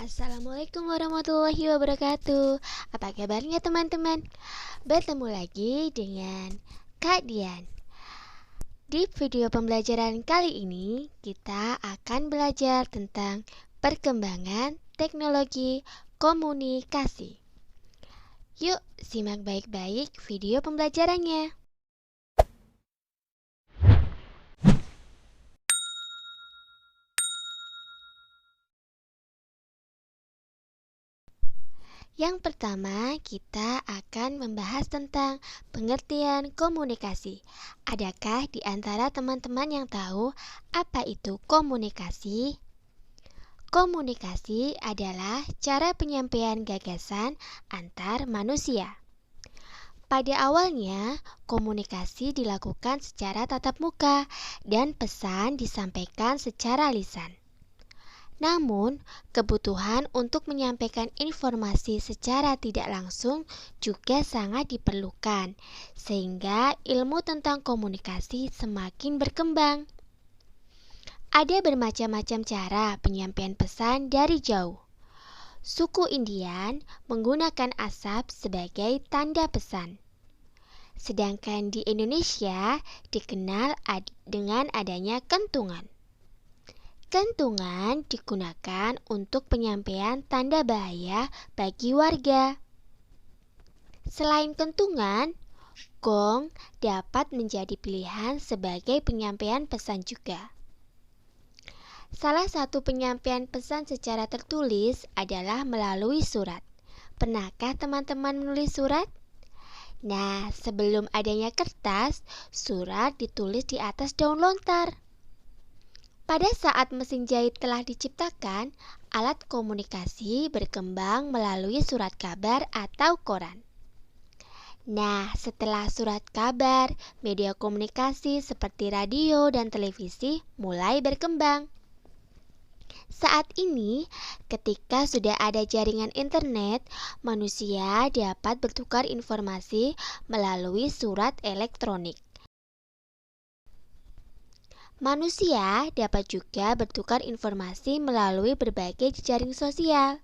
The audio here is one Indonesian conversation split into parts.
Assalamualaikum warahmatullahi wabarakatuh. Apa kabarnya teman-teman? Bertemu lagi dengan Kak Dian. Di video pembelajaran kali ini, kita akan belajar tentang perkembangan teknologi komunikasi. Yuk, simak baik-baik video pembelajarannya. Yang pertama, kita akan membahas tentang pengertian komunikasi. Adakah di antara teman-teman yang tahu apa itu komunikasi? Komunikasi adalah cara penyampaian gagasan antar manusia. Pada awalnya, komunikasi dilakukan secara tatap muka dan pesan disampaikan secara lisan. Namun, kebutuhan untuk menyampaikan informasi secara tidak langsung juga sangat diperlukan, sehingga ilmu tentang komunikasi semakin berkembang. Ada bermacam-macam cara penyampaian pesan dari jauh. Suku Indian menggunakan asap sebagai tanda pesan. Sedangkan di Indonesia dikenal dengan adanya kentungan. Kentungan digunakan untuk penyampaian tanda bahaya bagi warga. Selain kentungan, gong dapat menjadi pilihan sebagai penyampaian pesan juga. Salah satu penyampaian pesan secara tertulis adalah melalui surat. Pernahkah teman-teman menulis surat? Nah, sebelum adanya kertas, surat ditulis di atas daun lontar. Pada saat mesin jahit telah diciptakan, alat komunikasi berkembang melalui surat kabar atau koran. Nah, setelah surat kabar, media komunikasi seperti radio dan televisi mulai berkembang. Saat ini, ketika sudah ada jaringan internet, manusia dapat bertukar informasi melalui surat elektronik. Manusia dapat juga bertukar informasi melalui berbagai jejaring sosial.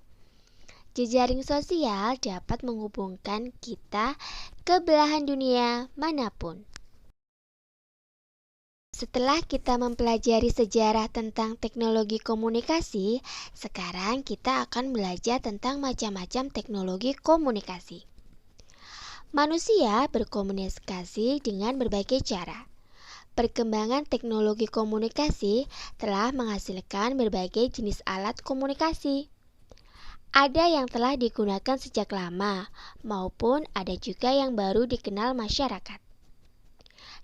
Jejaring sosial dapat menghubungkan kita ke belahan dunia manapun. Setelah kita mempelajari sejarah tentang teknologi komunikasi, sekarang kita akan belajar tentang macam-macam teknologi komunikasi. Manusia berkomunikasi dengan berbagai cara. Perkembangan teknologi komunikasi telah menghasilkan berbagai jenis alat komunikasi. Ada yang telah digunakan sejak lama, maupun ada juga yang baru dikenal masyarakat.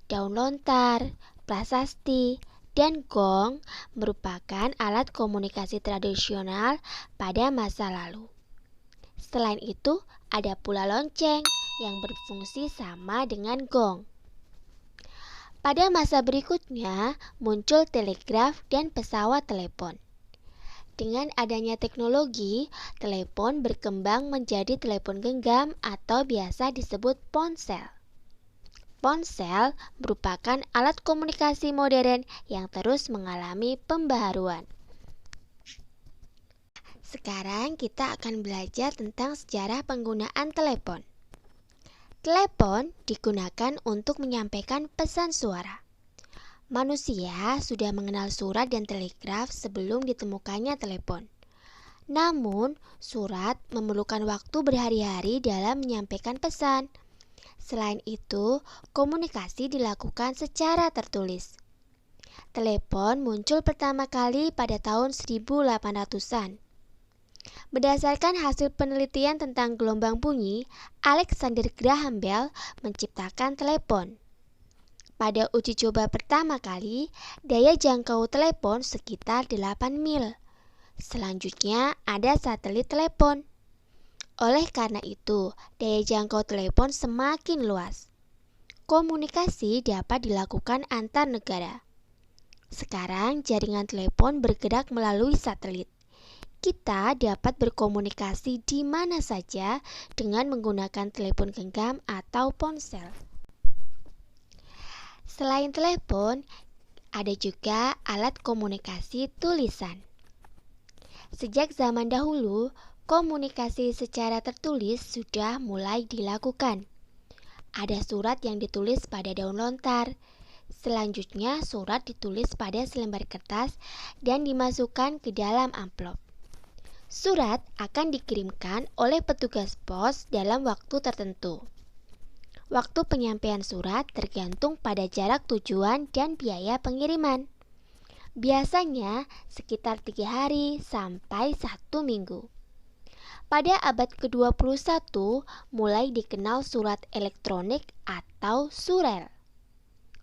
Daun lontar, prasasti, dan gong merupakan alat komunikasi tradisional pada masa lalu. Selain itu, ada pula lonceng yang berfungsi sama dengan gong. Pada masa berikutnya, muncul telegraf dan pesawat telepon. Dengan adanya teknologi, telepon berkembang menjadi telepon genggam atau biasa disebut ponsel. Ponsel merupakan alat komunikasi modern yang terus mengalami pembaharuan. Sekarang kita akan belajar tentang sejarah penggunaan telepon. Telepon digunakan untuk menyampaikan pesan suara. Manusia sudah mengenal surat dan telegraf sebelum ditemukannya telepon. Namun, surat memerlukan waktu berhari-hari dalam menyampaikan pesan. Selain itu, komunikasi dilakukan secara tertulis. Telepon muncul pertama kali pada tahun 1800-an. Berdasarkan hasil penelitian tentang gelombang bunyi, Alexander Graham Bell menciptakan telepon. Pada uji coba pertama kali, daya jangkau telepon sekitar 8 mil. Selanjutnya ada satelit telepon. Oleh karena itu, daya jangkau telepon semakin luas. Komunikasi dapat dilakukan antar negara. Sekarang jaringan telepon bergerak melalui satelit. Kita dapat berkomunikasi di mana saja dengan menggunakan telepon genggam atau ponsel. Selain telepon, ada juga alat komunikasi tulisan. Sejak zaman dahulu, komunikasi secara tertulis sudah mulai dilakukan. Ada surat yang ditulis pada daun lontar. Selanjutnya, surat ditulis pada selembar kertas dan dimasukkan ke dalam amplop. Surat akan dikirimkan oleh petugas pos dalam waktu tertentu. Waktu penyampaian surat tergantung pada jarak tujuan dan biaya pengiriman. Biasanya sekitar 3 hari sampai 1 minggu. Pada abad ke-21 mulai dikenal surat elektronik atau surel.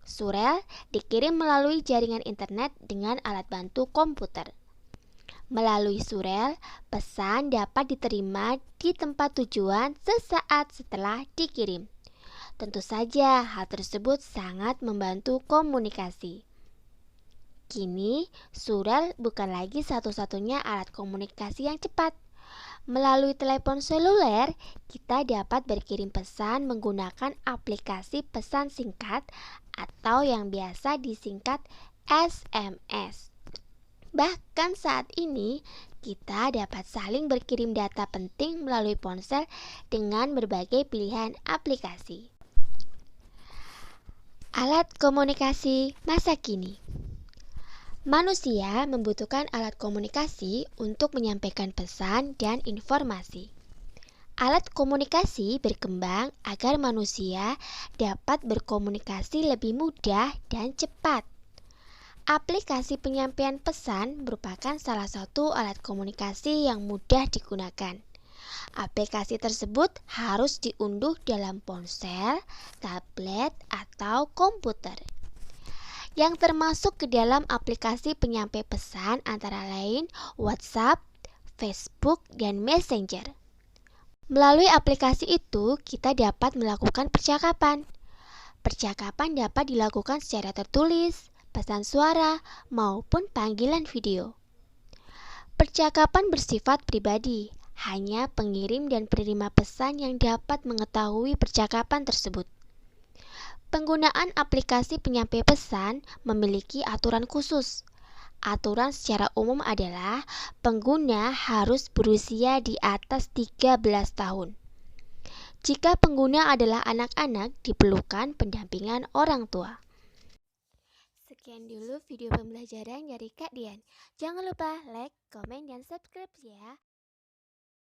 Surel dikirim melalui jaringan internet dengan alat bantu komputer. Melalui surel, pesan dapat diterima di tempat tujuan sesaat setelah dikirim. Tentu saja hal tersebut sangat membantu komunikasi. Kini, surel bukan lagi satu-satunya alat komunikasi yang cepat. Melalui telepon seluler, kita dapat berkirim pesan menggunakan aplikasi pesan singkat atau yang biasa disingkat SMS. Bahkan saat ini, kita dapat saling berkirim data penting melalui ponsel dengan berbagai pilihan aplikasi. Alat komunikasi masa kini. Manusia membutuhkan alat komunikasi untuk menyampaikan pesan dan informasi. Alat komunikasi berkembang agar manusia dapat berkomunikasi lebih mudah dan cepat. Aplikasi penyampaian pesan merupakan salah satu alat komunikasi yang mudah digunakan. Aplikasi tersebut harus diunduh dalam ponsel, tablet, atau komputer. Yang termasuk ke dalam aplikasi penyampai pesan antara lain WhatsApp, Facebook, dan Messenger. Melalui aplikasi itu, kita dapat melakukan percakapan. Percakapan dapat dilakukan secara tertulis, pesan suara, maupun panggilan video. Percakapan bersifat pribadi, hanya pengirim dan penerima pesan yang dapat mengetahui percakapan tersebut. Penggunaan aplikasi penyampai pesan memiliki aturan khusus. Aturan secara umum adalah pengguna harus berusia di atas 13 tahun. Jika pengguna adalah anak-anak, diperlukan pendampingan orang tua. Sekian dulu video pembelajaran dari Kak Dian. Jangan lupa like, komen, dan subscribe ya.